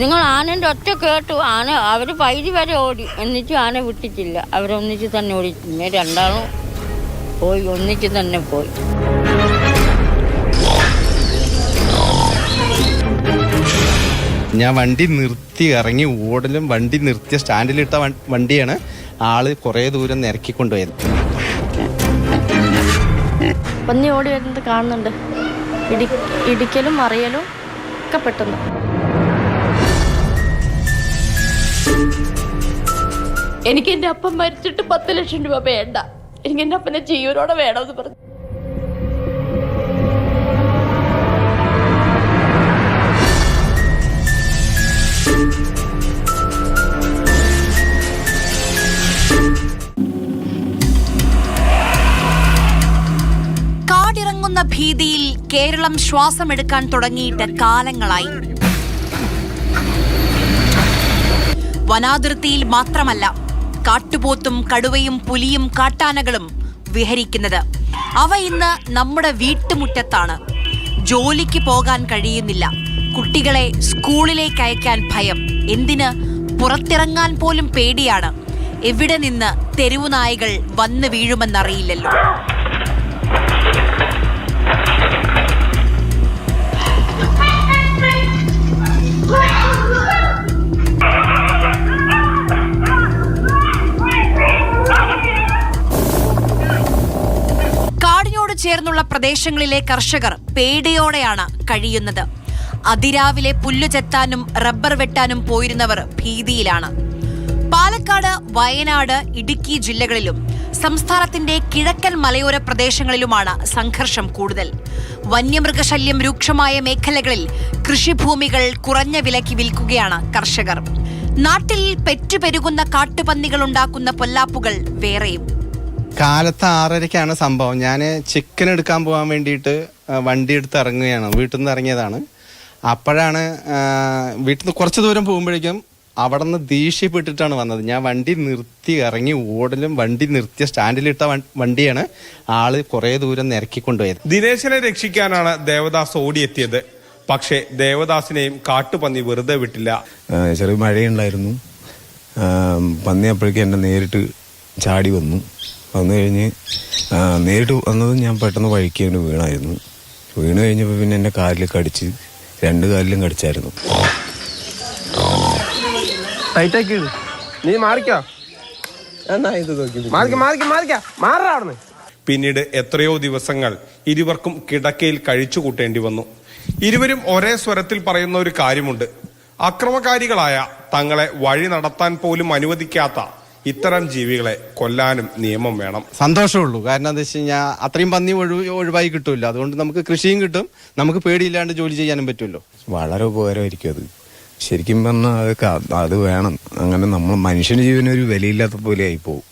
ഇതുങ്ങൾ ആനൻ്റെ ഒറ്റ കേട്ടു. ആന അവർ പൈതി വരെ ഓടി, എന്നിട്ടും ആന വിട്ടിട്ടില്ല. അവരൊന്നിച്ച് തന്നെ ഓടി. പിന്നെ രണ്ടാളും പോയി, ഒന്നിച്ച് തന്നെ പോയി. ഞാൻ വണ്ടി നിർത്തി ഇറങ്ങി ഓടലും വണ്ടി നിർത്തിയ സ്റ്റാൻഡിലിട്ട വണ്ടിയാണ് ആള് കുറേ ദൂരം നിരക്കിക്കൊണ്ടുപോയത്. പന്നി ഓടി വരുന്നത് കാണുന്നുണ്ട്. ഇടിക്കലും മറിയലും ഒക്കെ പെട്ടെന്ന്. എനിക്ക് എൻ്റെ അപ്പം മരിച്ചിട്ട് 10 ലക്ഷം രൂപ വേണ്ട, എനിക്ക് എൻ്റെ അപ്പനെ ജീവനോടെ വേണമെന്ന് പറഞ്ഞു. കാടിറങ്ങുന്ന ഭീതിയിൽ കേരളം ശ്വാസമെടുക്കാൻ തുടങ്ങിയിട്ട് കാലങ്ങളായി. വനാതിർത്തിയിൽ മാത്രമല്ല, കാട്ടുപോത്തും കടുവയും പുലിയും കാട്ടാനകളും വിഹരിക്കുന്നത്. അവ ഇന്ന് നമ്മുടെ വീട്ടുമുറ്റത്താണ്. ജോലിക്ക് പോകാൻ കഴിയുന്നില്ല. കുട്ടികളെ സ്കൂളിലേക്ക് അയക്കാൻ ഭയം. എന്തിന്? പുറത്തിറങ്ങാൻ പോലും പേടിയാണ്. എവിടെ നിന്ന് തെരുവുനായകൾ വന്നു വീഴുമെന്നറിയില്ലല്ലോ. ചേർന്നുള്ള പ്രദേശങ്ങളിലെ കർഷകർ പേടിയോടെയാണ് കഴിയുന്നത്. അതിരാവിലെ പുല്ലു ചെത്താനും റബ്ബർ വെട്ടാനും പോയിരുന്നവർ ഭീതിയിലാണ്. പാലക്കാട്, വയനാട്, ഇടുക്കി ജില്ലകളിലും സംസ്ഥാനത്തിന്റെ കിഴക്കൻ മലയോര പ്രദേശങ്ങളിലുമാണ് സംഘർഷം കൂടുതൽ. വന്യമൃഗശല്യം രൂക്ഷമായ മേഖലകളിൽ കൃഷിഭൂമികൾ കുറഞ്ഞ വിലയ്ക്ക് വിൽക്കുകയാണ് കർഷകർ. നാട്ടിൽ പെറ്റുപെരുകുന്ന കാട്ടുപന്നികൾ ഉണ്ടാക്കുന്ന പൊല്ലാപ്പുകൾ വേറെയും. കാലത്ത് 6:30-ക്കാണ് സംഭവം. ഞാൻ ചിക്കൻ എടുക്കാൻ പോകാൻ വേണ്ടിയിട്ട് വണ്ടി എടുത്ത് ഇറങ്ങുകയാണ്. വീട്ടിൽ നിന്ന് ഇറങ്ങിയതാണ്. അപ്പോഴാണ് വീട്ടിൽ നിന്ന് കുറച്ച് ദൂരം പോകുമ്പോഴേക്കും അവിടെ നിന്ന് ദേഷ്യപ്പെട്ടിട്ടാണ് വന്നത്. ഞാൻ വണ്ടി നിർത്തി ഇറങ്ങി ഓടലും വണ്ടി നിർത്തിയ സ്റ്റാൻഡിലിട്ട വണ്ടിയാണ് ആള് കുറേ ദൂരം നിരക്കിക്കൊണ്ടുപോയത്. ദിനേശനെ രക്ഷിക്കാനാണ് ദേവദാസ് ഓടിയെത്തിയത്. പക്ഷേ ദേവദാസിനെയും കാട്ടുപന്നി വെറുതെ വിട്ടില്ല. ചെറിയ മഴയുണ്ടായിരുന്നു. പന്നി അപ്പോഴേക്കും എന്നെ നേരിട്ട് ചാടി വന്നു കഴിഞ്ഞ് നേരിട്ട് വന്നത് ഞാൻ പെട്ടെന്ന് വഴിക്ക് വീണായിരുന്നു. വീണ് കഴിഞ്ഞപ്പോൾ പിന്നെ എന്നെ കാലിൽ കടിച്ച്, 2 കാലിലും കടിച്ചായിരുന്നു. പിന്നീട് എത്രയോ ദിവസങ്ങൾ ഇരുവർക്കും കിടക്കയിൽ കഴിച്ചു കൂട്ടേണ്ടി വന്നു. ഇരുവരും ഒരേ സ്വരത്തിൽ പറയുന്ന ഒരു കാര്യമുണ്ട്: അക്രമകാരികളായ തങ്ങളെ വഴി നടത്താൻ പോലും അനുവദിക്കാത്ത ഇത്തരം ജീവികളെ കൊല്ലാനും നിയമം വേണം. സന്തോഷമുള്ളൂ. കാരണം എന്താ വെച്ച് കഴിഞ്ഞാൽ അത്രയും പന്നി ഒഴിവായി കിട്ടുമല്ലോ. അതുകൊണ്ട് നമുക്ക് കൃഷിയും കിട്ടും, നമുക്ക് പേടിയില്ലാണ്ട് ജോലി ചെയ്യാനും പറ്റുമല്ലോ. വളരെ ഉപകാരമായിരിക്കും അത്. ശരിക്കും പറഞ്ഞാൽ അത് വേണം. അങ്ങനെ നമ്മൾ മനുഷ്യന് ജീവന് ഒരു വിലയില്ലാത്ത പോലെ ആയി പോകും.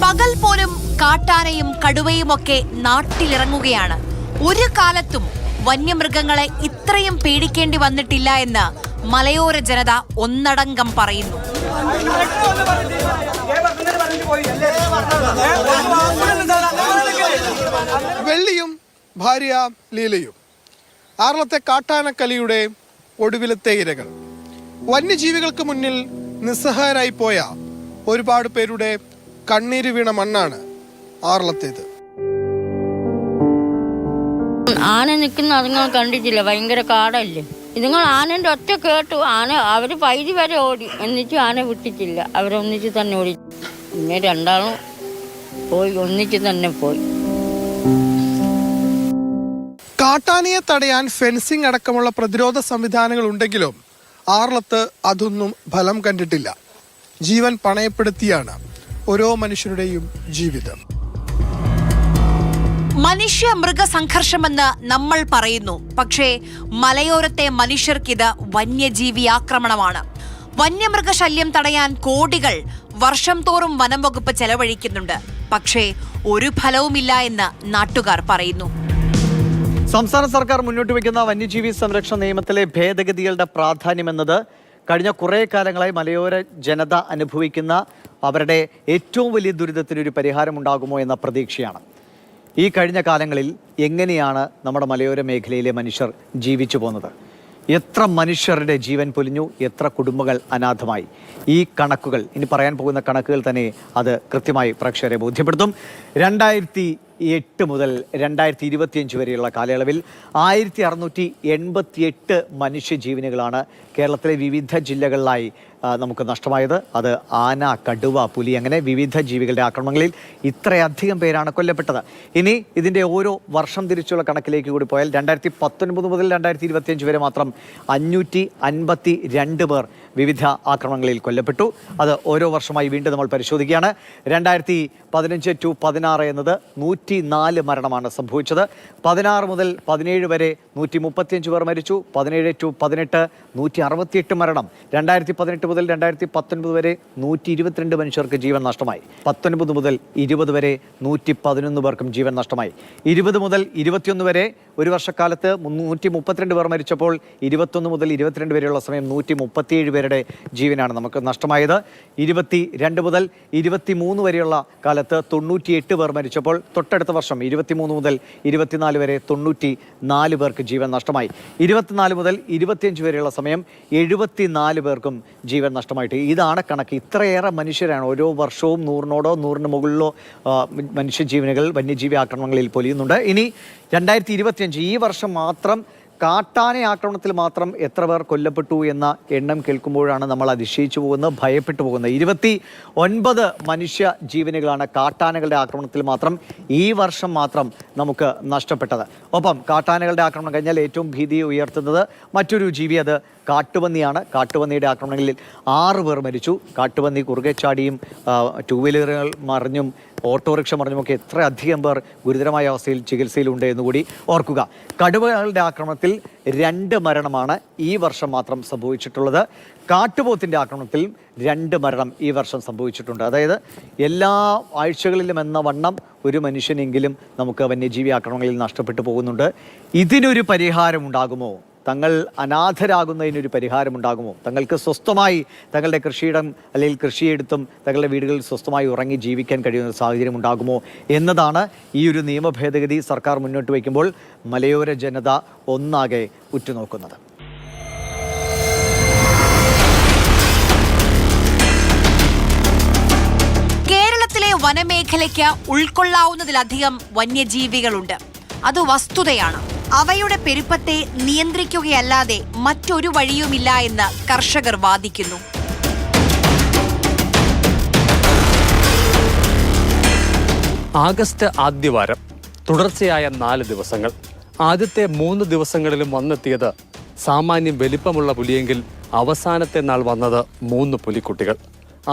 പകൽ പോലും കാട്ടാനയും കടുവയുമൊക്കെ നാട്ടിലിറങ്ങുകയാണ്. ഒരു കാലത്തും വന്യമൃഗങ്ങളെ ഇത്രയും പേടിക്കേണ്ടി വന്നിട്ടില്ല എന്ന് മലയോര ജനത ഒന്നടങ്കം പറയുന്നു. വെള്ളിയും ഭാര്യ ലീലയും ആറളത്തെ കാട്ടാനക്കലിയുടെ ഒടുവിലത്തെ ഇരകൾ. വന്യജീവികൾക്ക് മുന്നിൽ നിസ്സഹായരായി പോയ ഒരുപാട് പേരുടെ കണ്ണീര് വീണ മണ്ണാണ് ആറളത്തേത്. ആന നിൽക്കുന്ന അതുങ്ങൾ കണ്ടിട്ടില്ല, ഭയങ്കര കാടല്ലേ. ഇതുങ്ങൾ ആനൻ്റെ ഒറ്റ കേട്ടു. ആന അവർ പൈതി വരെ ഓടി, എന്നിട്ടും ആന വിട്ടിട്ടില്ല. അവരൊന്നിച്ച് തന്നെ ഓടി. പിന്നെ രണ്ടാളും പോയി, ഒന്നിച്ച് തന്നെ പോയി. കാട്ടാനയെ തടയാൻ ഫെൻസിംഗ് അടക്കമുള്ള പ്രതിരോധ സംവിധാനങ്ങൾ ഉണ്ടെങ്കിലും ആറളത്ത് അതൊന്നും ഫലം കണ്ടിട്ടില്ല. ജീവൻ പണയപ്പെടുത്തിയാണ് ഓരോ മനുഷ്യരുടെയും ജീവിതം. മനുഷ്യ മൃഗ സംഘർഷമെന്ന് നമ്മൾ പറയുന്നു. പക്ഷേ മലയോരത്തെ മനുഷ്യർക്കിത് വന്യജീവി ആക്രമണമാണ്. വന്യമൃഗശല്യം തടയാൻ കോടികൾ വർഷം തോറും വനം വകുപ്പ് ചെലവഴിക്കുന്നുണ്ട്. പക്ഷേ ഒരു ഫലവുമില്ല എന്ന് നാട്ടുകാർ പറയുന്നു. സംസ്ഥാന സർക്കാർ മുന്നോട്ട് വയ്ക്കുന്ന വന്യജീവി സംരക്ഷണ നിയമത്തിലെ ഭേദഗതികളുടെ പ്രാധാന്യമെന്നത് കഴിഞ്ഞ കുറേ കാലങ്ങളായി മലയോര ജനത അനുഭവിക്കുന്ന അവരുടെ ഏറ്റവും വലിയ ദുരിതത്തിനൊരു പരിഹാരമുണ്ടാകുമോ എന്ന പ്രതീക്ഷയാണ്. ഈ കഴിഞ്ഞ കാലങ്ങളിൽ എങ്ങനെയാണ് നമ്മുടെ മലയോര മേഖലയിലെ മനുഷ്യർ ജീവിച്ചു പോകുന്നത്? എത്ര മനുഷ്യരുടെ ജീവൻ പൊലിഞ്ഞു, എത്ര കുടുംബങ്ങൾ അനാഥമായി? ഈ കണക്കുകൾ, ഇനി പറയാൻ പോകുന്ന കണക്കുകൾ തന്നെ അത് കൃത്യമായി പ്രേക്ഷകരെ ബോധ്യപ്പെടുത്തും. 2008 മുതൽ 2025 വരെയുള്ള കാലയളവിൽ 1688 മനുഷ്യജീവനുകളാണ് കേരളത്തിലെ വിവിധ ജില്ലകളിലായി നമുക്ക് നഷ്ടമായത്. അത് ആന, കടുവ, പുലി അങ്ങനെ വിവിധ ജീവികളുടെ ആക്രമണങ്ങളിൽ ഇത്രയധികം പേരാണ് കൊല്ലപ്പെട്ടത്. ഇനി ഇതിൻ്റെ ഓരോ വർഷം തിരിച്ചുള്ള കണക്കിലേക്ക് കൂടി പോയാൽ 2019 മുതൽ 2025 വരെ മാത്രം 552 പേർ വിവിധ ആക്രമണങ്ങളിൽ കൊല്ലപ്പെട്ടു. അത് ഓരോ വർഷമായി വീണ്ടും നമ്മൾ പരിശോധിക്കുകയാണ്. 2015 to 16 എന്നത് 104 മരണമാണ് സംഭവിച്ചത്. 16 മുതൽ 17 വരെ 135 പേർ മരിച്ചു. 17 to 18 168 മരണം. 2018 മുതൽ 2019 വരെ 122 മനുഷ്യർക്ക് ജീവൻ നഷ്ടമായി. 19 മുതൽ 20 വരെ 111 പേർക്കും ജീവൻ നഷ്ടമായി. 20 മുതൽ 21 വരെ ഒരു വർഷക്കാലത്ത് 132 പേർ മരിച്ചപ്പോൾ 21 മുതൽ 22 വരെയുള്ള സമയം 137 പേരുടെ ജീവനാണ് നമുക്ക് നഷ്ടമായത്. 22 മുതൽ 23 വരെയുള്ള കാലത്ത് 98 പേർ മരിച്ചപ്പോൾ തൊട്ടടുത്ത വർഷം 23 മുതൽ 24 വരെ 94 പേർക്ക് ജീവൻ നഷ്ടമായി. 24 മുതൽ 25 വരെയുള്ള സമയം 74 പേർക്കും ജീവൻ നഷ്ടമായിട്ട്. ഇതാണ് കണക്ക്. ഇത്രയേറെ മനുഷ്യരാണ് ഓരോ വർഷവും 100-നോടോ 100-ന് മുകളിലോ മനുഷ്യജീവനുകൾ വന്യജീവി ആക്രമണങ്ങളിൽ പൊലിയുന്നുണ്ട്. ഇനി 2025 ഈ വർഷം മാത്രം കാട്ടാന ആക്രമണത്തിൽ മാത്രം എത്ര പേർ കൊല്ലപ്പെട്ടു എന്ന എണ്ണം കേൾക്കുമ്പോഴാണ് നമ്മൾ അതിശയിച്ചു പോകുന്നത്, ഭയപ്പെട്ടു പോകുന്നത്. 29 മനുഷ്യ ജീവനുകളാണ് കാട്ടാനകളുടെ ആക്രമണത്തിൽ മാത്രം ഈ വർഷം മാത്രം നമുക്ക് നഷ്ടപ്പെട്ടത്. ഒപ്പം കാട്ടാനകളുടെ ആക്രമണം കഴിഞ്ഞാൽ ഏറ്റവും ഭീതി ഉയർത്തുന്നത് മറ്റൊരു ജീവി, അത് കാട്ടുപന്നിയാണ്. കാട്ടുപന്നിയുടെ ആക്രമണങ്ങളിൽ 6 പേർ മരിച്ചു. കാട്ടുപന്നി കുറുകെ ചാടിയും 2 വീലറുകൾ മറിഞ്ഞും ഓട്ടോറിക്ഷ മറിഞ്ഞുമൊക്കെ എത്ര അധികം പേർ ഗുരുതരമായ അവസ്ഥയിൽ ചികിത്സയിലുണ്ട് എന്നുകൂടി ഓർക്കുക. കടുവകളുടെ ആക്രമണത്തിൽ 2 മരണമാണ് ഈ വർഷം മാത്രം സംഭവിച്ചിട്ടുള്ളത്. കാട്ടുപോത്തിൻ്റെ ആക്രമണത്തിൽ 2 മരണം ഈ വർഷം സംഭവിച്ചിട്ടുണ്ട്. അതായത് എല്ലാ ആഴ്ചകളിലും എന്ന വണ്ണം ഒരു മനുഷ്യനെങ്കിലും നമുക്ക് വന്യജീവി ആക്രമണങ്ങളിൽ നഷ്ടപ്പെട്ടു പോകുന്നുണ്ട്. ഇതിനൊരു പരിഹാരമുണ്ടാകുമോ? തങ്ങൾ അനാഥരാകുന്നതിനൊരു പരിഹാരമുണ്ടാകുമോ? തങ്ങൾക്ക് സ്വസ്ഥമായി തങ്ങളുടെ കൃഷിയിടം അല്ലെങ്കിൽ കൃഷിയെടുത്തും തങ്ങളുടെ വീടുകളിൽ സ്വസ്ഥമായി ഉറങ്ങി ജീവിക്കാൻ കഴിയുന്ന ഒരു സാഹചര്യം ഉണ്ടാകുമോ എന്നതാണ് ഈ ഒരു നിയമ ഭേദഗതി സർക്കാർ മുന്നോട്ട് വയ്ക്കുമ്പോൾ മലയോര ജനത ഒന്നാകെ ഉറ്റുനോക്കുന്നത്. കേരളത്തിലെ വനമേഖലയ്ക്ക് ഉൾക്കൊള്ളാവുന്നതിലധികം വന്യജീവികളുണ്ട്. അത് വസ്തുതയാണ്. അവയുടെ പെരുപ്പത്തെ നിയന്ത്രിക്കുകയല്ലാതെ മറ്റൊരു വഴിയുമില്ല എന്ന് കർഷകർ വാദിക്കുന്നു. ആഗസ്റ്റ് ആദ്യവാരം തുടർച്ചയായ 4 ദിവസങ്ങൾ. ആദ്യത്തെ 3 ദിവസങ്ങളിലും വന്നെത്തിയത് സാമാന്യം വലിപ്പമുള്ള പുലിയെങ്കിൽ അവസാനത്തെ നാൾ വന്നത് 3 പുലിക്കുട്ടികൾ.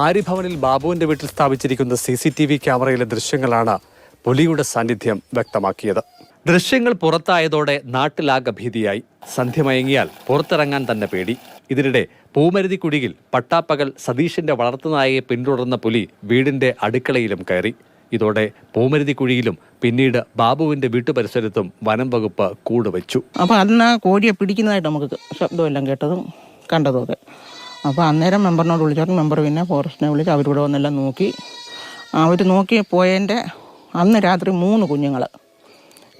ആര്യഭവനിൽ ബാബുവിന്റെ വീട്ടിൽ സ്ഥാപിച്ചിരിക്കുന്ന CCTV ക്യാമറയിലെ ദൃശ്യങ്ങളാണ് പുലിയുടെ സാന്നിധ്യം വ്യക്തമാക്കിയത്. ദൃശ്യങ്ങൾ പുറത്തായതോടെ നാട്ടിലാകെ ഭീതിയായി. സന്ധ്യ മയങ്ങിയാൽ പുറത്തിറങ്ങാൻ തന്നെ പേടി. ഇതിനിടെ പൂമരുതിക്കുഴിയിൽ പട്ടാപ്പകൽ സതീഷിന്റെ വളർത്തുനായയെ പിന്തുടർന്ന പുലി വീടിന്റെ അടുക്കളയിലും കയറി. ഇതോടെ പൂമരുതിക്കുഴിയിലും പിന്നീട് ബാബുവിന്റെ വീട്ടുപരിസരത്തും വനം വകുപ്പ് കൂടുവച്ചു. അപ്പോൾ അന്ന് കോഴിയെ പിടിക്കുന്നതായിട്ട് നമുക്ക് ശബ്ദമെല്ലാം കേട്ടതും കണ്ടതും ഒക്കെ. അപ്പോൾ അന്നേരം മെമ്പറിനോട് വിളിച്ചപ്പോൾ മെമ്പർ പിന്നെ ഫോറസ്റ്റിനെ വിളിച്ച് അവരിവിടെ വന്നെല്ലാം നോക്കി. അവർ നോക്കി പോയതിൻ്റെ അന്ന് രാത്രി 3 കുഞ്ഞുങ്ങൾ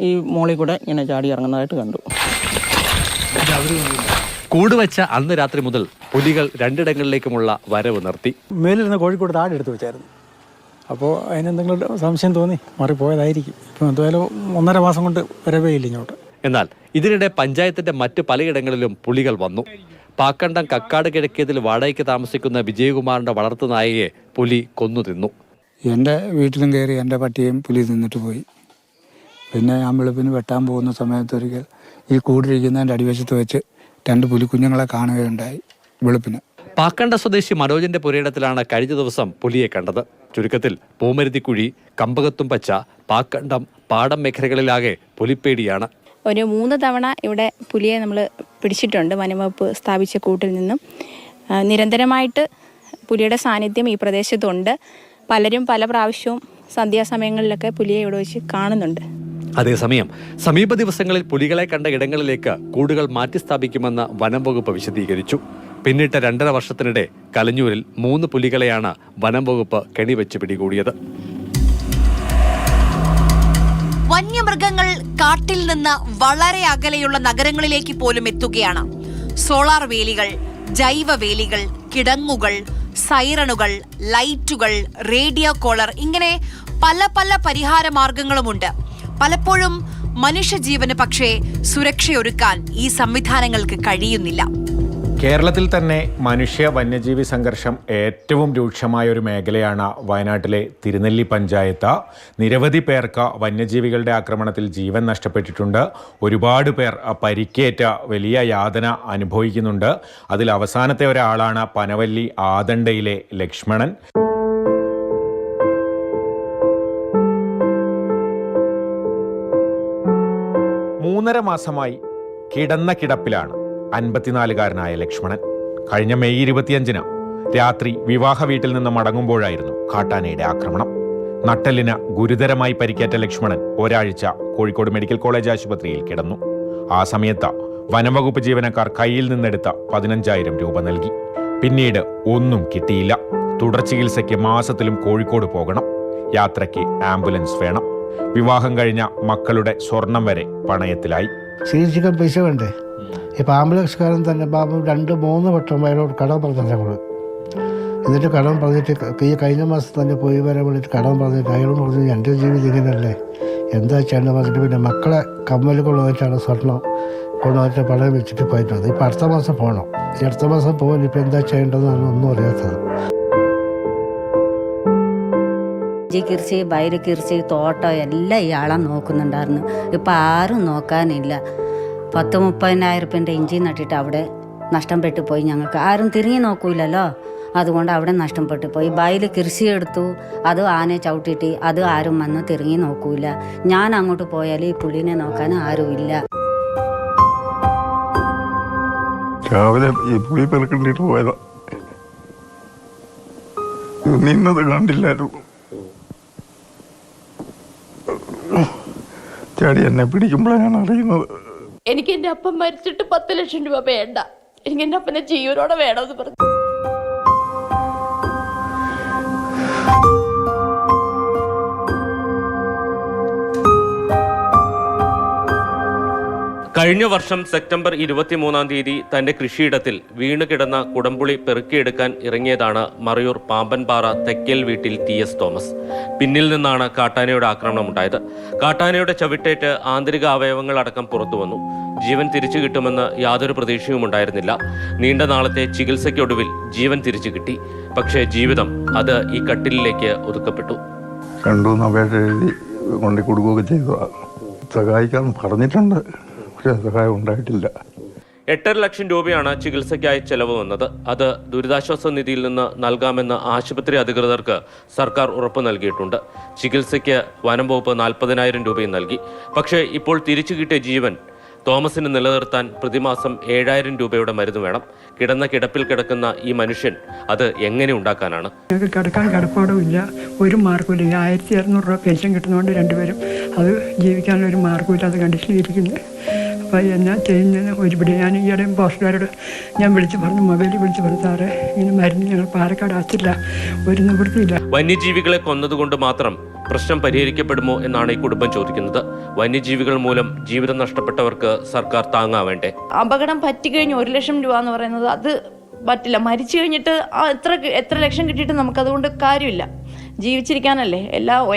ഈ മോളിൽ കൂടെ ഇങ്ങനെ ചാടി ഇറങ്ങുന്നതായിട്ട് കണ്ടു. കൂടുവച്ച അന്ന് രാത്രി മുതൽ പുലികൾ 2 ഇടങ്ങളിലേക്കുമുള്ള വരവ് നിർത്തി. മേലിരുന്ന കോഴിക്കോട് താഴെ എടുത്ത് വെച്ചായിരുന്നു. അപ്പോൾ അതിനെന്തെങ്കിലും സംശയം തോന്നി മാറിപ്പോയതായിരിക്കും. ഇപ്പം എന്തായാലും 1.5 മാസം കൊണ്ട് വരവേ ഇല്ല ഇങ്ങോട്ട്. എന്നാൽ ഇതിനിടെ പഞ്ചായത്തിന്റെ മറ്റ് പലയിടങ്ങളിലും പുലികൾ വന്നു. പാക്കണ്ടം കക്കാട് കിഴക്കേതിൽ വാടകയ്ക്ക് താമസിക്കുന്ന വിജയകുമാറിന്റെ വളർത്തുനായയെ പുലി കൊന്നു തിന്നു. എൻ്റെ വീട്ടിലും കയറി എൻ്റെ പട്ടിയും പുലി തിന്നിട്ട് പോയി. പിന്നെ ഞാൻ വെളുപ്പിന് വെട്ടാൻ പോകുന്ന സമയത്തൊരിക്കൽ ഈ കൂടിരിക്കുന്നതിൻ്റെ അടിവശത്ത് വെച്ച് 2 പുലിക്കുഞ്ഞുങ്ങളെ കാണുകയുണ്ടായി വെളുപ്പിന്. പാക്കണ്ട സ്വദേശി മനോജന്റെ പുരയിടത്തിലാണ് കഴിഞ്ഞ ദിവസം പുലിയെ കണ്ടത്. ചുരുക്കത്തിൽ പൂമരുതിക്കുഴി, കമ്പകത്തുംപച്ച, പാക്കണ്ടം, പാടം മേഖലകളിലാകെ പുലിപ്പേടിയാണ്. ഒരു 3 തവണ ഇവിടെ പുലിയെ നമ്മൾ പിടിച്ചിട്ടുണ്ട്. വനംവകുപ്പ് സ്ഥാപിച്ച കൂട്ടിൽ നിന്നും നിരന്തരമായിട്ട് പുലിയുടെ സാന്നിധ്യം ഈ പ്രദേശത്തുണ്ട്. പലരും പല പ്രാവശ്യവും സന്ധ്യാസമയങ്ങളിലൊക്കെ പുലിയെ ഇവിടെ വെച്ച് കാണുന്നുണ്ട്. അതേസമയം സമീപ ദിവസങ്ങളിൽ പുലികളെ കണ്ട ഇടങ്ങളിലേക്ക് കൂടുകൾ മാറ്റി സ്ഥാപിക്കുമെന്ന് വനം വകുപ്പ് വിശദീകരിച്ചു. പിന്നിട്ട 2.5 വർഷത്തിനിടെ കലഞ്ഞൂരിൽ 3 പുലികളെയാണ് വനം വകുപ്പ് കെണിവെച്ച് പിടികൂടിയത്. വന്യമൃഗങ്ങൾ കാട്ടിൽ നിന്ന് വളരെ അകലെയുള്ള നഗരങ്ങളിലേക്ക് പോലും എത്തുകയാണ്. സോളാർ വേലികൾ, ജൈവ വേലികൾ, കിടങ്ങുകൾ, സൈറണുകൾ, ലൈറ്റുകൾ, റേഡിയോ കോളർ, ഇങ്ങനെ പല പല പരിഹാര മാർഗങ്ങളുമുണ്ട്. പലപ്പോഴും മനുഷ്യജീവന് പക്ഷേ സുരക്ഷയൊരുക്കാൻ ഈ സംവിധാനങ്ങൾക്ക് കഴിയുന്നില്ല. കേരളത്തിൽ തന്നെ മനുഷ്യ വന്യജീവി സംഘർഷം ഏറ്റവും രൂക്ഷമായ ഒരു മേഖലയാണ് വയനാട്ടിലെ തിരുനെല്ലി പഞ്ചായത്ത്. നിരവധി പേർക്ക് വന്യജീവികളുടെ ആക്രമണത്തിൽ ജീവൻ നഷ്ടപ്പെട്ടിട്ടുണ്ട്. ഒരുപാട് പേർ പരിക്കേറ്റ വലിയ യാതന അനുഭവിക്കുന്നുണ്ട്. അതിൽ അവസാനത്തെ ഒരാളാണ് പനവല്ലി ആദണ്ടയിലെ ലക്ഷ്മണൻ. 3.5 മാസമായി കിടന്ന കിടപ്പിലാണ് 54-കാരനായ ലക്ഷ്മണൻ. കഴിഞ്ഞ മെയ് 25-ന് രാത്രി വിവാഹ വീട്ടിൽ നിന്ന് മടങ്ങുമ്പോഴായിരുന്നു കാട്ടാനയുടെ ആക്രമണം. നട്ടെല്ലിന് ഗുരുതരമായി പരിക്കേറ്റ ലക്ഷ്മണൻ ഒരാഴ്ച കോഴിക്കോട് മെഡിക്കൽ കോളേജ് ആശുപത്രിയിൽ കിടന്നു. ആ സമയത്ത് വനംവകുപ്പ് ജീവനക്കാർ കയ്യിൽ നിന്നെടുത്ത 15,000 രൂപ നൽകി. പിന്നീട് ഒന്നും കിട്ടിയില്ല. തുടർ ചികിത്സയ്ക്ക് മാസത്തിലും കോഴിക്കോട് പോകണം. യാത്രയ്ക്ക് ആംബുലൻസ് വേണം. വിവാഹം കഴിഞ്ഞ മക്കളുടെ സ്വർണം വരെ പണയത്തിലായി. ചികിത്സിക്കാൻ പൈസ വേണ്ടേ? ഇപ്പം ആംബുലൻസുകാരൻ തന്നെ 2-3 വട്ടം അയാളോട് കടം പറഞ്ഞു ഞങ്ങൾ. എന്നിട്ട് കടം പറഞ്ഞിട്ട് കഴിഞ്ഞ മാസം തന്നെ പോയി വരാൻ വേണ്ടിയിട്ട് കടം പറഞ്ഞിട്ട് അയാൾ പറഞ്ഞു എൻ്റെ ജീവിതം ഇങ്ങനെയല്ലേ, എന്താ ചെയ്യേണ്ടത് പറഞ്ഞിട്ട് പിന്നെ മക്കളെ കമ്മൽ കൊണ്ടുവന്നിട്ടാണ് സ്വർണം കൊണ്ടുവന്നിട്ട് പണയം വെച്ചിട്ട് പോയിട്ടുള്ളത്. ഇപ്പം അടുത്ത മാസം പോകണം. ഈ അടുത്ത മാസം പോകാൻ ഇപ്പം എന്താ ചെയ്യേണ്ടതെന്നാണ് ഒന്നും അറിയാത്തത്. കൃഷി, ബയറ് കൃഷി, തോട്ടം എല്ലാം ഇയാളെ നോക്കുന്നുണ്ടായിരുന്നു. ഇപ്പം ആരും നോക്കാനില്ല. 10-30,000 രൂപേൻ്റെ ഇഞ്ചി നട്ടിട്ട് അവിടെ നഷ്ടപ്പെട്ടു പോയി. ഞങ്ങൾക്ക് ആരും തിരിഞ്ഞു നോക്കൂലല്ലോ, അതുകൊണ്ട് അവിടെ നഷ്ടപ്പെട്ടു പോയി. ബയല് കൃഷി എടുത്തു, അത് ആനയെ ചവിട്ടിയിട്ട് അത് ആരും വന്ന് തിരിഞ്ഞു നോക്കൂല. ഞാൻ അങ്ങോട്ട് പോയാൽ ഈ പുള്ളിനെ നോക്കാൻ ആരുമില്ല. രാവിലെ ഈ പുളി പെറുക്കിട്ട് പോയതാ, നിന്നത് കണ്ടില്ലായിരുന്നു. ചാടി എന്നെ പിടിക്കുമ്പോഴാണ് അറിയുന്നത്. എനിക്ക് എൻ്റെ അപ്പം മരിച്ചിട്ട് 10 ലക്ഷം രൂപ വേണ്ട, എനിക്ക് എൻ്റെ അപ്പനെ ജീവനോടെ വേണമെന്ന് പറഞ്ഞു. കഴിഞ്ഞ വർഷം സെപ്റ്റംബർ 23-ാം തീയതി തന്റെ കൃഷിയിടത്തിൽ വീണ് കിടന്ന കുടംപുളി പെറുക്കിയെടുക്കാൻ ഇറങ്ങിയതാണ് മറയൂർ പാമ്പൻപാറ തെക്കേൽ വീട്ടിൽ TS തോമസ്. പിന്നിൽ നിന്നാണ് കാട്ടാനയുടെ ആക്രമണം ഉണ്ടായത്. കാട്ടാനയുടെ ചവിട്ടേറ്റ് ആന്തരിക അവയവങ്ങളടക്കം പുറത്തു വന്നു. ജീവൻ തിരിച്ചു കിട്ടുമെന്ന് യാതൊരു പ്രതീക്ഷയും ഉണ്ടായിരുന്നില്ല. നീണ്ട നാളത്തെ ചികിത്സയ്ക്കൊടുവിൽ ജീവൻ തിരിച്ചു കിട്ടി. പക്ഷേ ജീവിതം അത് ഈ കട്ടിലിലേക്ക് ഒതുക്കപ്പെട്ടു. 2-3 അപേക്ഷ എഴുതി കൊണ്ടു കൊടുക്കുകയൊക്കെ ചെയ്തതാണ്. സഹായിക്കാൻ പറഞ്ഞിട്ടുണ്ട്, പക്ഷേ സഹായം ഉണ്ടായിട്ടില്ല. 8.5 ലക്ഷം രൂപയാണ് ചികിത്സയ്ക്കായി ചെലവ് വന്നത്. അത് ദുരിതാശ്വാസ നിധിയിൽ നിന്ന് നൽകാമെന്ന് ആശുപത്രി അധികൃതർക്ക് സർക്കാർ ഉറപ്പ് നൽകിയിട്ടുണ്ട്. ചികിത്സയ്ക്ക് വനം വകുപ്പ് 40,000 രൂപയും നൽകി. പക്ഷേ ഇപ്പോൾ തിരിച്ചു കിട്ടിയ ജീവൻ തോമസിന് നിലനിർത്താൻ പ്രതിമാസം 7,000 രൂപയുടെ മരുന്ന് വേണം. കിടന്ന കിടപ്പിൽ കിടക്കുന്ന ഈ മനുഷ്യൻ അത് എങ്ങനെ ഉണ്ടാക്കാനാണ്? ഞങ്ങൾക്ക് കിടക്കാൻ കിടപ്പാടുമില്ല, ഒരു മാർഗമില്ല. 1,200 രൂപ പെൻഷൻ കിട്ടുന്നതുകൊണ്ട് രണ്ടുപേരും അത് ജീവിക്കാനുള്ള ഒരു മാർഗമില്ലാത്ത കണ്ടീഷനിൽ ഇരിക്കുന്നത്. അപ്പോൾ എന്നാ ചെയ്യുന്നത് ഒരുപടി. ഞാൻ ഈയിടെ പോസ്റ്റുകാരോട് ഞാൻ വിളിച്ചു പറഞ്ഞു, മൊബൈലിൽ വിളിച്ചു പറഞ്ഞു, സാറേ ഇങ്ങനെ മരുന്ന് ഞങ്ങൾ പാലക്കാട് അയച്ചില്ല, ഒരു നിവൃത്തിയില്ല. വന്യജീവികളെ കൊന്നതുകൊണ്ട് മാത്രം പ്രശ്നം പരിഹരിക്കപ്പെടുമോ എന്നാണ് ഈ കുടുംബം ചോദിക്കുന്നത്. വന്യജീവികൾ മൂലം ജീവിതം നഷ്ടപ്പെട്ടവർക്ക് സർക്കാർ താങ്ങാവേണ്ടേ? അപകടം പറ്റിക്കഴിഞ്ഞ് 1 ലക്ഷം രൂപ എന്ന് പറയുന്നത് അത് പറ്റില്ല. മരിച്ചു കഴിഞ്ഞിട്ട് എത്ര ലക്ഷം കിട്ടിയിട്ട് നമുക്കതുകൊണ്ട് കാര്യമില്ല. ജീവിച്ചിരിക്കാനല്ലേ.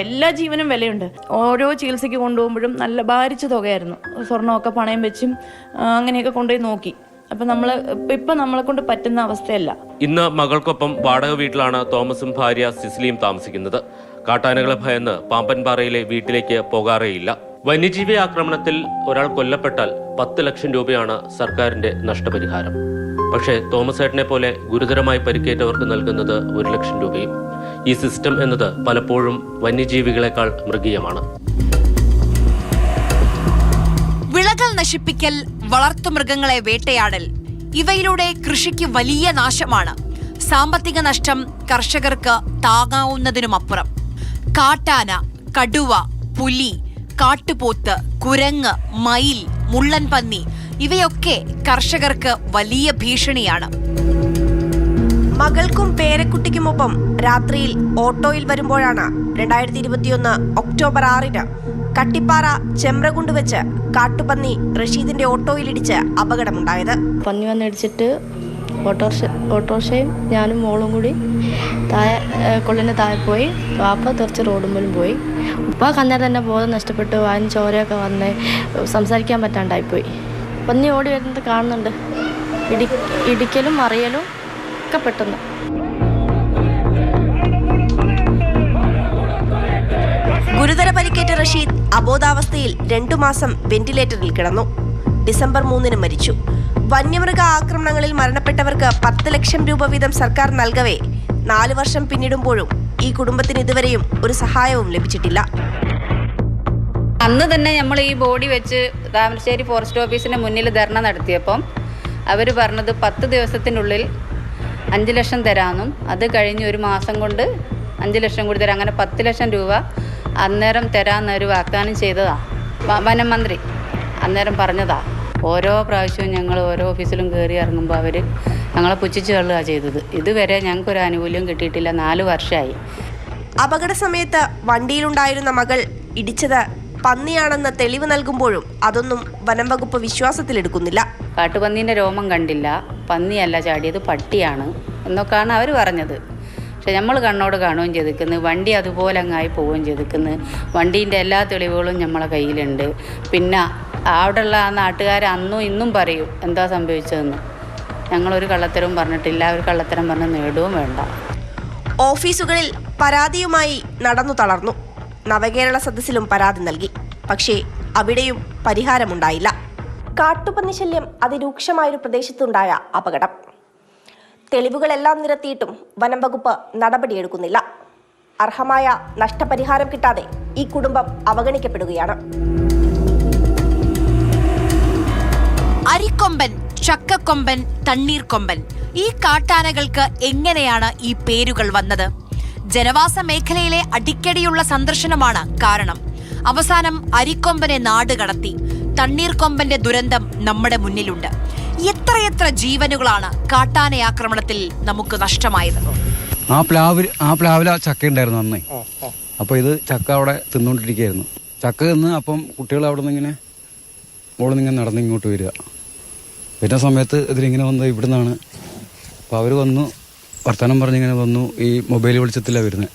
എല്ലാ ജീവനും വിലയുണ്ട്. ഓരോ ചികിത്സയ്ക്ക് കൊണ്ടുപോകുമ്പോഴും നല്ല ഭാരിച്ച തുകയായിരുന്നു. സ്വർണ്ണമൊക്കെ പണയം വെച്ചും അങ്ങനെയൊക്കെ കൊണ്ടുപോയി നോക്കി. അപ്പം ഇപ്പം നമ്മളെ കൊണ്ട് പറ്റുന്ന അവസ്ഥയല്ല. ഇന്ന് മകൾക്കൊപ്പം വാടക വീട്ടിലാണ് തോമസും ഭാര്യ സിസിലിയും താമസിക്കുന്നത്. കാട്ടാനകളെ ഭയന്ന് പാമ്പൻപാറയിലെ വീട്ടിലേക്ക് പോകാറേയില്ല. വന്യജീവി ആക്രമണത്തിൽ ഒരാൾ കൊല്ലപ്പെട്ടാൽ 10 ലക്ഷം രൂപയാണ് സർക്കാരിന്റെ നഷ്ടപരിഹാരം. പക്ഷേ തോമസ് ഏട്ടനെ പോലെ ഗുരുതരമായി പരിക്കേറ്റവർക്ക് നൽകുന്നത് 1 ലക്ഷം രൂപയും. ഈ സിസ്റ്റം എന്നത് പലപ്പോഴും വന്യജീവികളെക്കാൾ മൃഗീയമാണ്. വിളകൾ നശിപ്പിക്കൽ, വളർത്തുമൃഗങ്ങളെ വേട്ടയാടൽ, ഇവയിലൂടെ കൃഷിക്ക് വലിയ നാശമാണ്. സാമ്പത്തിക നഷ്ടം കർഷകർക്ക് താങ്ങാവുന്നതിനുമപ്പുറം. കാട്ടാന, കടുവ, പുലി, കാട്ടുപോത്ത്, കുരങ്ങ്, മയിൽ, മുള്ളൻ പന്നി ഇവയൊക്കെ കർഷകർക്ക് വലിയ ഭീഷണിയാണ്. മകൾക്കും പേരക്കുട്ടിക്കുമൊപ്പം രാത്രിയിൽ ഓട്ടോയിൽ വരുമ്പോഴാണ് 2021 ഒക്ടോബർ 6-ന് കട്ടിപ്പാറ ചെമ്പ്രകുണ്ട് വെച്ച് കാട്ടുപന്നി റഷീദിന്റെ ഓട്ടോയിലിടിച്ച് അപകടമുണ്ടായത്. പന്നി വന്നിടിച്ചിട്ട് ഓട്ടോറിക്ഷയും ഞാനും മോളും കൂടി കൊള്ളിൻ്റെ താഴെ പോയി. വാപ്പ തെറിച്ച് റോഡുമ്പോഴും പോയി. ഉപ്പാക്ക് അന്നേരം തന്നെ ബോധം നഷ്ടപ്പെട്ടു. അതിന് ചോരയൊക്കെ വന്ന് സംസാരിക്കാൻ പറ്റാണ്ടായിപ്പോയി. പന്നി ഓടി വരുന്നത് കാണുന്നുണ്ട്. ഇടിക്കലും മറിയലും ഒക്കെ പെട്ടെന്ന്. ഗുരുതര പരിക്കേറ്റ റഷീദ് അബോധാവസ്ഥയിൽ 2 മാസം വെന്റിലേറ്ററിൽ കിടന്നു. ഡിസംബർ 3 മരിച്ചു. വന്യമൃഗ ആക്രമണങ്ങളിൽ മരണപ്പെട്ടവർക്ക് 10 ലക്ഷം രൂപ വീതം സർക്കാർ നൽകവേ 4 വർഷം പിന്നിടുമ്പോഴും ഈ കുടുംബത്തിന് ഇതുവരെയും ഒരു സഹായവും ലഭിച്ചിട്ടില്ല. അന്ന് തന്നെ നമ്മൾ ഈ ബോഡി വെച്ച് താമരശ്ശേരി ഫോറസ്റ്റ് ഓഫീസിന് മുന്നിൽ ധർണ നടത്തിയപ്പം അവർ പറഞ്ഞത് 10 ദിവസത്തിനുള്ളിൽ 5 ലക്ഷം തരാമെന്നും അത് കഴിഞ്ഞ് 1 മാസം കൊണ്ട് 5 ലക്ഷം കൂടി തരാം, അങ്ങനെ 10 ലക്ഷം രൂപ അന്നേരം തരാമെന്നൊരു വാഗ്ദാനം ചെയ്തതാണ് വനം മന്ത്രി. അന്നേരം പറഞ്ഞതാ. ഓരോ പ്രാവശ്യവും ഞങ്ങൾ ഓരോ ഓഫീസിലും കയറി ഇറങ്ങുമ്പോൾ അവർ ഞങ്ങളെ പുച്ഛിച്ച് തള്ളുകയാണ് ചെയ്തത്. ഇതുവരെ ഞങ്ങൾക്കൊരു ആനുകൂല്യം കിട്ടിയിട്ടില്ല. 4 വർഷമായി. അപകട സമയത്ത് വണ്ടിയിലുണ്ടായിരുന്ന മകൾ ഇടിച്ചത് പന്നിയാണെന്ന് തെളിവ് നൽകുമ്പോഴും അതൊന്നും വനം വകുപ്പ് വിശ്വാസത്തിലെടുക്കുന്നില്ല. കാട്ടുപന്നീൻ്റെ രോമം കണ്ടില്ല, പന്നിയല്ല ചാടിയത്, പട്ടിയാണ് എന്നൊക്കെയാണ് അവർ പറഞ്ഞത്. പക്ഷെ നമ്മൾ കണ്ണോട് കാണുകയും ചെയ്തിരിക്കുന്നത് വണ്ടി അതുപോലെ അങ്ങായി പോവുകയും ചെയ്തിരിക്കുന്നത്. വണ്ടീൻ്റെ എല്ലാ തെളിവുകളും നമ്മളെ കയ്യിലുണ്ട്. പിന്നെ അവിടെയുള്ള ആ നാട്ടുകാർ അന്നും ഇന്നും പറയും എന്താ സംഭവിച്ചതെന്ന്. ഞങ്ങളൊരു കള്ളത്തരവും പറഞ്ഞിട്ടില്ല. ഒരു കള്ളത്തരം പറഞ്ഞ് നേടുകയും വേണ്ട. ഓഫീസുകളിൽ പരാതിയുമായി നടന്നു തളർന്നു. നവകേരള സദസ്സിലും പരാതി നൽകി. പക്ഷേ അവിടെയും പരിഹാരമുണ്ടായില്ല. കാട്ടുപന്നി ശല്യം അതിരൂക്ഷമായൊരു പ്രദേശത്തുണ്ടായ അപകടം. തെളിവുകളെല്ലാം നിരത്തിയിട്ടും വനം വകുപ്പ് നടപടിയെടുക്കുന്നില്ല. അർഹമായ നഷ്ടപരിഹാരം കിട്ടാതെ ഈ കുടുംബം അവഗണിക്കപ്പെടുകയാണ്. അരിക്കൊമ്പൻ, ചക്കക്കൊമ്പൻ, തണ്ണീർക്കൊമ്പൻ, ഈ കാട്ടാനകൾക്ക് എങ്ങനെയാണ് ഈ പേരുകൾ വന്നത്? ജനവാസ മേഖലയിലെ അടിക്കടിയുള്ള സന്ദർശനമാണ് കാരണം. അവസാനം അരിക്കൊമ്പനെ നാട് കടത്തി. തണ്ണീർക്കൊമ്പന്റെ ദുരന്തം നമ്മുടെ മുന്നിലുണ്ട്. എത്രയെത്ര ജീവനുകളാണ് കാട്ടാനയാക്രമണത്തിൽ നമുക്ക് നഷ്ടമായത്. ആ പ്ലാവിൽ ആ ചക്ക ഉണ്ടായിരുന്നു അന്നേ. അപ്പോൾ ഇത് ചക്ക അവിടെ തിന്നുകൊണ്ടിരിക്കുകയായിരുന്നു. ചക്ക തിന്ന് അപ്പം കുട്ടികൾ അവിടെ നിന്ന് ഇങ്ങനെ മുകളിൽ നിന്ന് നടന്ന് ഇങ്ങോട്ട് വരിക. വരുന്ന സമയത്ത് ഇതിലിങ്ങനെ വന്നത് ഇവിടെ നിന്നാണ്. അപ്പോൾ അവർ വന്നു, വർത്തമാനം പറഞ്ഞിങ്ങനെ വന്നു. ഈ മൊബൈൽ വെളിച്ചത്തിലാണ് വരുന്നത്.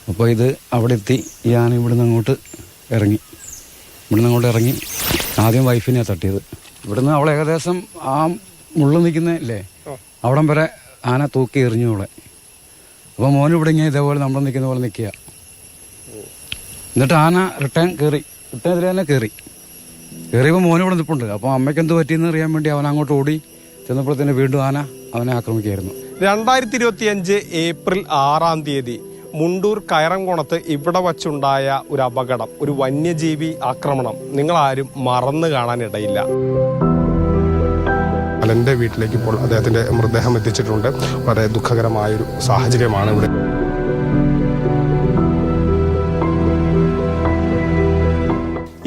അപ്പോൾ ഇത് അവിടെ എത്തി. ഈ ആന ഇവിടുന്ന് അങ്ങോട്ട് ഇറങ്ങി ആദ്യം വൈഫിനെയാണ് തട്ടിയത്. ഇവിടുന്ന് അവൾ ഏകദേശം ആ മുള്ളു നിൽക്കുന്നല്ലേ അവിടം വരെ ആന തൂക്കി എറിഞ്ഞു അവളെ. അപ്പോൾ മോനും ഇവിടെ ഇങ്ങനെ ഇതേപോലെ നമ്മൾ നിൽക്കുന്ന പോലെ നിൽക്കുക. എന്നിട്ട് ആന റിട്ടേൺ ഇതിൽ തന്നെ കയറിയപ്പോൾ മോനും ഇവിടെ നിൽപ്പുണ്ട്. അപ്പോൾ അമ്മയ്ക്ക് എന്ത് പറ്റിയെന്ന് അറിയാൻ വേണ്ടി അവൻ അങ്ങോട്ട് ഓടി ചെന്നപ്പോഴത്തേന് വീണ്ടും ആന അവനെ ആക്രമിക്കുകയായിരുന്നു. 2025 ഏപ്രിൽ 6-ാം തീയതി മുണ്ടൂർ കയറംകുണത്ത് ഇവിടെ വച്ചുണ്ടായ ഒരു അപകടം, ഒരു വന്യജീവി ആക്രമണം നിങ്ങളാരും മറന്നു കാണാനിടയില്ല. അലന്റെ വീട്ടിലേക്ക് ഇപ്പോൾ അദ്ദേഹത്തിന്റെ മൃതദേഹം എത്തിച്ചിട്ടുണ്ട്. വളരെ ദുഃഖകരമായൊരു സാഹചര്യമാണ് ഇവിടെ.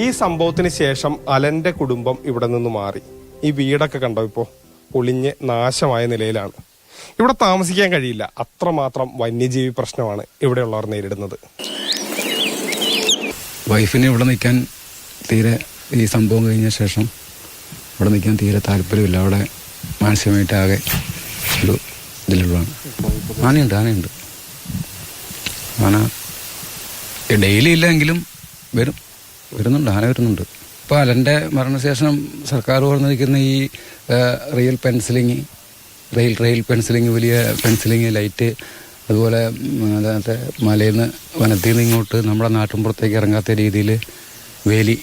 ഈ സംഭവത്തിന് ശേഷം അലന്റെ കുടുംബം ഇവിടെ നിന്ന് മാറി. ഈ വീടൊക്കെ കണ്ടോ ഇപ്പോൾ പൊളിഞ്ഞ് നാശമായ നിലയിലാണ്. ഇവിടെ താമസിക്കാൻ കഴിയില്ല. അത്രമാത്രം വന്യജീവി പ്രശ്നമാണ് ഇവിടെയുള്ളവർ നേരിടുന്നത്. വൈഫിന് ഇവിടെ നിൽക്കാൻ തീരെ, ഈ സംഭവം കഴിഞ്ഞ ശേഷം ഇവിടെ നിൽക്കാൻ തീരെ താല്പര്യമില്ല. അവിടെ മാനസികമായിട്ട് ആകെ ഒരു ഇതിലുള്ളതാണ്. ആനയുണ്ട് ആന ഡെയിലി ഇല്ലെങ്കിലും വരുന്നുണ്ട്. ആന വരുന്നുണ്ട്. ഇപ്പോൾ അലൻ്റെ മരണശേഷം സർക്കാർ പറഞ്ഞിരിക്കുന്ന ഈ റെയിൽ പെൻസിലിങ്, വലിയ പെൻസിലിങ് ലൈറ്റ്, അതുപോലെ അതിനകത്തെ മലയിൽ നിന്ന് വനത്തിൽ നിന്ന് ഇങ്ങോട്ട് നമ്മുടെ നാട്ടിൻപുറത്തേക്ക് ഇറങ്ങാത്ത രീതിയിൽ വേലി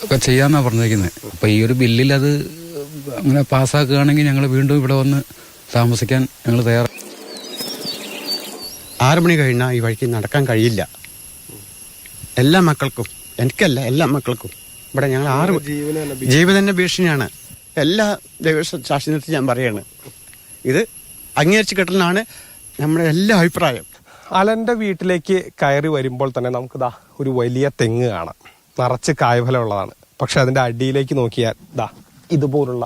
ഒക്കെ ചെയ്യാമെന്നാണ് പറഞ്ഞിരിക്കുന്നത്. അപ്പോൾ ഈ ഒരു ബില്ലിൽ അത് അങ്ങനെ പാസ്സാക്കുകയാണെങ്കിൽ ഞങ്ങൾ വീണ്ടും ഇവിടെ വന്ന് താമസിക്കാൻ ഞങ്ങൾ തയ്യാറാണ്. 6 മണി കഴിഞ്ഞാൽ ഈ വഴിക്ക് നടക്കാൻ കഴിയില്ല. എല്ലാ മക്കൾക്കും, എനിക്കല്ല എല്ലാ മക്കൾക്കും ഇവിടെ ഞങ്ങൾ ജീവൻ തന്നെ ഭീഷണിയാണ്. എല്ലാ ദൈവശാസ്ത്രത്തിൽ ഞാൻ പറയാണ്, ഇത് അംഗീകരിച്ച് കിട്ടലാണ് നമ്മുടെ എല്ലാ അഭിപ്രായം. അലന്റെ വീട്ടിലേക്ക് കയറി വരുമ്പോൾ തന്നെ നമുക്കിതാ ഒരു വലിയ തെങ്ങ് കാണാം. നിറച്ച് കായ്ഫലമുള്ളതാണ്. പക്ഷെ അതിൻ്റെ അടിയിലേക്ക് നോക്കിയാൽ ഇതുപോലുള്ള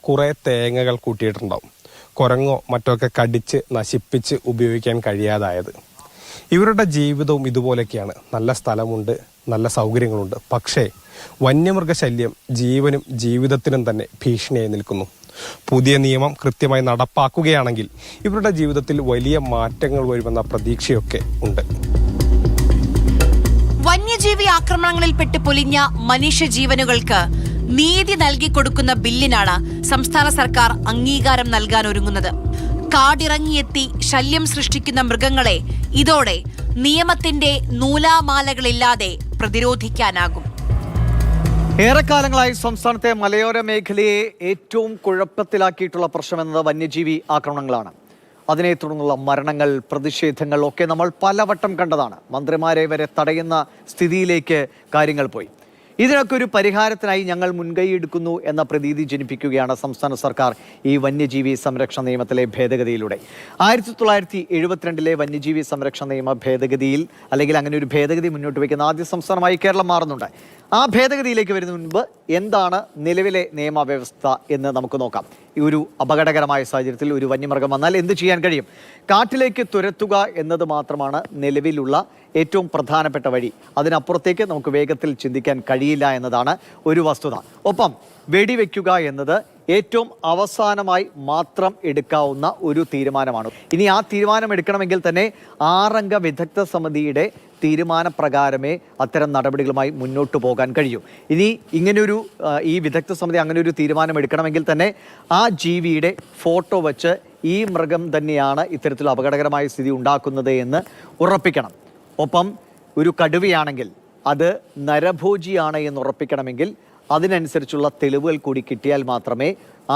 കുറേ തേങ്ങകൾ കൂട്ടിയിട്ടുണ്ടാവും. കുരങ്ങോ മറ്റൊക്കെ കടിച്ച് നശിപ്പിച്ച് ഉപയോഗിക്കാൻ കഴിയാതായത്. ഇവരുടെ ജീവിതവും ഇതുപോലെയൊക്കെയാണ്. നല്ല സ്ഥലമുണ്ട്, നല്ല സൗകര്യങ്ങളുണ്ട്. പക്ഷേ വന്യമൃഗശല്യം ജീവനും ജീവിതത്തിനും തന്നെ ഭീഷണിയായി നിൽക്കുന്നു. പുതിയ നിയമം കൃത്യമായി നടപ്പാക്കുകയാണെങ്കിൽ ഇവരുടെ ജീവിതത്തിൽ വലിയ മാറ്റങ്ങൾ വരുമെന്ന പ്രതീക്ഷയൊക്കെ ഉണ്ട്. വന്യജീവി ആക്രമണങ്ങളിൽപ്പെട്ട് പൊലിഞ്ഞ മനുഷ്യജീവനുകൾക്ക് നീതി നൽകിക്കൊടുക്കുന്ന ബില്ലിനാണ് സംസ്ഥാന സർക്കാർ അംഗീകാരം നൽകാൻ ഒരുങ്ങുന്നത്. കാടിറങ്ങിയെത്തി ശല്യം സൃഷ്ടിക്കുന്ന മൃഗങ്ങളെ ഇതോടെ നിയമത്തിന്റെ നൂലാമാലകളില്ലാതെ പ്രതിരോധിക്കാനാകും. ഏറെക്കാലങ്ങളായി സംസ്ഥാനത്തെ മലയോര മേഖലയെ ഏറ്റവും കുഴപ്പത്തിലാക്കിയിട്ടുള്ള പ്രശ്നമെന്നത് വന്യജീവി ആക്രമണങ്ങളാണ്. അതിനെ തുടർന്നുള്ള മരണങ്ങൾ, പ്രതിഷേധങ്ങൾ ഒക്കെ നമ്മൾ പലവട്ടം കണ്ടതാണ്. മന്ത്രിമാരെ വരെ തടയുന്ന സ്ഥിതിയിലേക്ക് കാര്യങ്ങൾ പോയി. ഇതിനൊക്കെ ഒരു പരിഹാരത്തിനായി ഞങ്ങൾ മുൻകൈയെടുക്കുന്നു എന്ന പ്രതീതി ജനിപ്പിക്കുകയാണ് സംസ്ഥാന സർക്കാർ ഈ വന്യജീവി സംരക്ഷണ നിയമത്തിലെ ഭേദഗതിയിലൂടെ. 1972 വന്യജീവി സംരക്ഷണ നിയമ ഭേദഗതിയിൽ, അല്ലെങ്കിൽ അങ്ങനെ ഒരു ഭേദഗതി മുന്നോട്ട് വയ്ക്കുന്ന ആദ്യ സംസ്ഥാനമായി കേരളം മാറുന്നുണ്ട്. ആ ഭേദഗതിയിലേക്ക് വരുന്നതിന് മുൻപ് എന്താണ് നിലവിലെ നിയമവ്യവസ്ഥ എന്ന് നമുക്ക് നോക്കാം. ഈ ഒരു അപകടകരമായ സാഹചര്യത്തിൽ ഒരു വന്യമൃഗം വന്നാൽ എന്ത് ചെയ്യാൻ കഴിയും? കാട്ടിലേക്ക് തുരത്തുക എന്നത് മാത്രമാണ് നിലവിലുള്ള ഏറ്റവും പ്രധാനപ്പെട്ട വഴി. അതിനപ്പുറത്തേക്ക് നമുക്ക് വേഗത്തിൽ ചിന്തിക്കാൻ കഴിയില്ല എന്നതാണ് ഒരു വസ്തുത. ഒപ്പം വെടിവെക്കുക എന്നത് ഏറ്റവും അവസാനമായി മാത്രം എടുക്കാവുന്ന ഒരു തീരുമാനമാണ്. ഇനി ആ തീരുമാനം എടുക്കണമെങ്കിൽ തന്നെ 6 അംഗ വിദഗ്ധ സമിതിയുടെ തീരുമാനപ്രകാരമേ അത്തരം നടപടികളുമായി മുന്നോട്ട് പോകാൻ കഴിയൂ. ഇനി ഇങ്ങനെയൊരു ഈ വിദഗ്ധ സമിതി അങ്ങനെ ഒരു തീരുമാനം എടുക്കണമെങ്കിൽ തന്നെ ആ ജീവിയുടെ ഫോട്ടോ വച്ച് ഈ മൃഗം തന്നെയാണ് ഇത്തരത്തിൽ അപകടകരമായ സ്ഥിതി ഉണ്ടാക്കുന്നത് എന്ന് ഉറപ്പിക്കണം. ഒപ്പം ഒരു കടുവയാണെങ്കിൽ അത് നരഭോജിയാണ് എന്ന് ഉറപ്പിക്കണമെങ്കിൽ അതിനനുസരിച്ചുള്ള തെളിവുകൾ കൂടി കിട്ടിയാൽ മാത്രമേ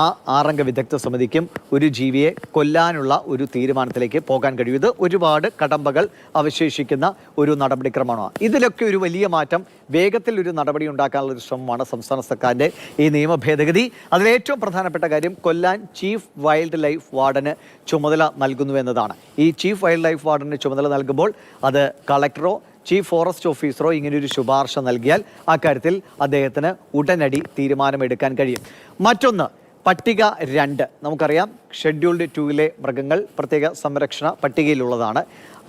ആ 6 അംഗ വിദഗ്ധ സമിതിക്കും ഒരു ജീവിയെ കൊല്ലാനുള്ള ഒരു തീരുമാനത്തിലേക്ക് പോകാൻ കഴിയൂ. ഇത് ഒരുപാട് കടമ്പകൾ അവശേഷിക്കുന്ന ഒരു നടപടിക്രമമാണ്. ഇതിലൊക്കെ ഒരു വലിയ മാറ്റം, വേഗത്തിൽ ഒരു നടപടി ഉണ്ടാക്കാനുള്ള ഒരു ശ്രമമാണ് സംസ്ഥാന സർക്കാരിൻ്റെ ഈ നിയമ ഭേദഗതി. അതിലേറ്റവും പ്രധാനപ്പെട്ട കാര്യം കൊല്ലാൻ ചീഫ് വൈൽഡ് ലൈഫ് വാർഡന് ചുമതല നൽകുന്നു എന്നതാണ്. ഈ ചീഫ് വൈൽഡ് ലൈഫ് വാർഡന് ചുമതല നൽകുമ്പോൾ അത് കളക്ടറോ ചീഫ് ഫോറസ്റ്റ് ഓഫീസറോ ഇങ്ങനെയൊരു ശുപാർശ നൽകിയാൽ അക്കാര്യത്തിൽ അദ്ദേഹത്തിന് ഉടനടി തീരുമാനമെടുക്കാൻ കഴിയും. മറ്റൊന്ന്, പട്ടിക 2 നമുക്കറിയാം. ഷെഡ്യൂൾഡ് 2 മൃഗങ്ങൾ പ്രത്യേക സംരക്ഷണ പട്ടികയിലുള്ളതാണ്.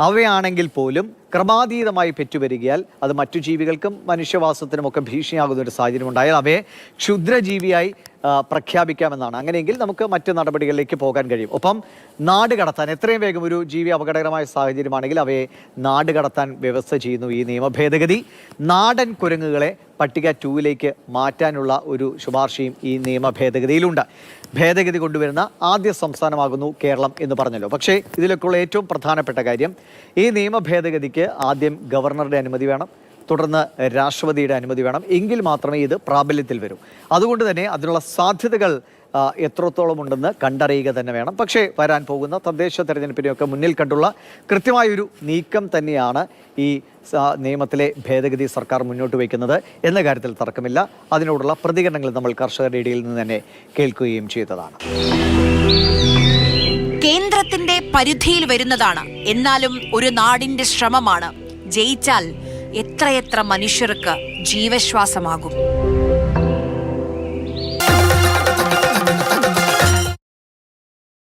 അവയാണെങ്കിൽ പോലും ക്രമാതീതമായി പെറ്റുവരികയാൽ അത് മറ്റു ജീവികൾക്കും മനുഷ്യവാസത്തിനുമൊക്കെ ഭീഷണിയാകുന്ന ഒരു സാഹചര്യം ഉണ്ടായാൽ അവയെ ക്ഷുദ്രജീവിയായി പ്രഖ്യാപിക്കാമെന്നാണ്. അങ്ങനെയെങ്കിൽ നമുക്ക് മറ്റ് നടപടികളിലേക്ക് പോകാൻ കഴിയും. ഒപ്പം നാട് കടത്താൻ എത്രയും വേഗം ഒരു ജീവി അപകടകരമായ സാഹചര്യമാണെങ്കിൽ അവയെ നാട് കടത്താൻ വ്യവസ്ഥ ചെയ്യുന്നു ഈ നിയമ ഭേദഗതി. നാടൻ കുരങ്ങുകളെ പട്ടിക 2 മാറ്റാനുള്ള ഒരു ശുപാർശയും ഈ നിയമ ഭേദഗതിയിലുണ്ട്. ഭേദഗതി കൊണ്ടുവരുന്ന ആദ്യ സംസ്ഥാനമാകുന്നു കേരളം എന്ന് പറഞ്ഞല്ലോ. പക്ഷേ ഇതിലൊക്കെയുള്ള ഏറ്റവും പ്രധാനപ്പെട്ട കാര്യം, ഈ നിയമ ഭേദഗതിക്ക് ആദ്യം ഗവർണറുടെ അനുമതി വേണം, തുടർന്ന് രാഷ്ട്രപതിയുടെ അനുമതി വേണം. എങ്കിൽ മാത്രമേ ഇത് പ്രാബല്യത്തിൽ വരൂ. അതുകൊണ്ട് തന്നെ അതിനുള്ള സാധ്യതകൾ എത്രത്തോളം ഉണ്ടെന്ന് കണ്ടറിയുക തന്നെ വേണം. പക്ഷേ വരാൻ പോകുന്ന തദ്ദേശ തെരഞ്ഞെടുപ്പിനെയൊക്കെ മുന്നിൽ കണ്ടുള്ള കൃത്യമായൊരു നീക്കം തന്നെയാണ് ഈ നിയമത്തിലെ ഭേദഗതി സർക്കാർ മുന്നോട്ട് വയ്ക്കുന്നത് എന്ന കാര്യത്തിൽ തർക്കമില്ല. അതിനോടുള്ള പ്രതികരണങ്ങൾ നമ്മൾ കർഷകരുടെ ഇടയിൽ നിന്ന് തന്നെ കേൾക്കുകയും ചെയ്തതാണ്. കേന്ദ്രത്തിന്റെ പരിധിയിൽ വരുന്നതാണ്, എന്നാലും ഒരു നാടിന്റെ ശ്രമമാണ്. ജയിച്ചാൽ എത്രയെത്ര മനുഷ്യർക്ക് ജീവശ്വാസമാകും.